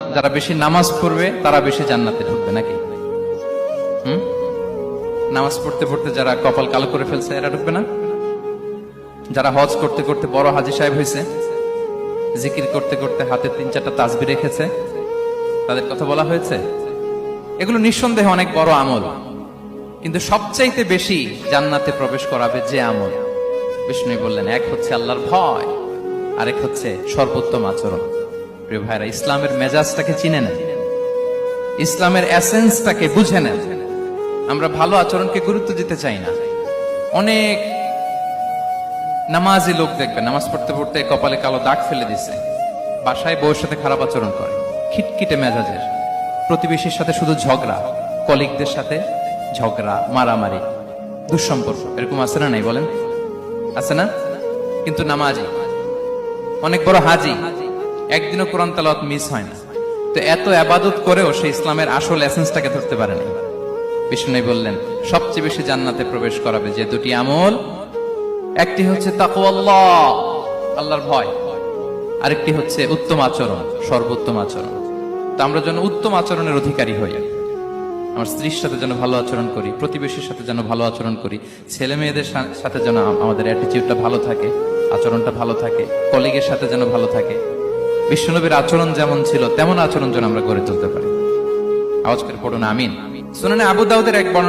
যারা বেশি নামাজ পড়বে তারা বেশি জান্নাতে ঢুকবে নাকি? নামাজ পড়তে পড়তে যারা কপাল কালো করে ফেলছে এরা ঢুকবে না? যারা হজ করতে করতে বড় হাজী সাহেব হয়েছে, জিকির করতে করতে হাতে 3-4টা তাসবিহ রেখেছে, তাদের কথা বলা হয়েছে। এগুলো নিঃসন্দেহে অনেক বড় আমল, কিন্তু সবচাইতে বেশি জান্নাতে প্রবেশ করাবে যে আমল, বিষ্ণু বললেন, এক হচ্ছে আল্লাহর ভয়, আরেক হচ্ছে সর্বোত্তম আচরণ। প্রিয় ভাইরা, ইসলামের মেজাজটাকে চিনে নেন, ইসলামের এসেন্সটাকে বুঝে নেন। আমরা ভালো আচরণকে গুরুত্ব দিতে চাই না। অনেক নামাজি লোক দেখবেন নামাজ পড়তে পড়তে কপালে কালো দাগ ফেলে দিছে, বাসায় বউয়ের সাথে খারাপ আচরণ করে, খিটখিটে মেজাজের, প্রতিবেশীর সাথে শুধু ঝগড়া, কলিগদের সাথে ঝগড়া, মারামারি, দুঃসম্পর্ক, এরকম আছে না? নাই বলেন, আছে না? কিন্তু নামাজি, অনেক বড় হাজি, একদিনও কোরআন তেলাওয়াত মিস হয় না, তো এত ইবাদত করেও সে ইসলামের আসল এসেন্সটাকে ধরতে পারে না। বিষ্ণু বললেন, সবচেয়ে বেশি জান্নাতে প্রবেশ করাবে যে দুটি আমল, একটি হচ্ছে তাকওয়াল্লাহ, আল্লাহর ভয়, আরেকটি হচ্ছে উত্তম আচরণ, সর্বোত্তম আচরণ। তো আমরা যেন উত্তম আচরণের অধিকারী হই, আমার স্ত্রীর সাথে যেন ভালো আচরণ করি, প্রতিবেশীর সাথে যেন ভালো আচরণ করি, ছেলে মেয়েদের সাথে যেন আমাদের অ্যাটিটিউডটা ভালো থাকে, আচরণটা ভালো থাকে, কলিগের সাথে যেন ভালো থাকে। বিশ্বনবীর আচরণ যেমন ছিল তেমন আচরণ যেন আমরা গড়ে তুলতে পারি। আওয়াজ করে পড়ুন আমিন। সুনানে আবু দাউদের এক বর্ণনা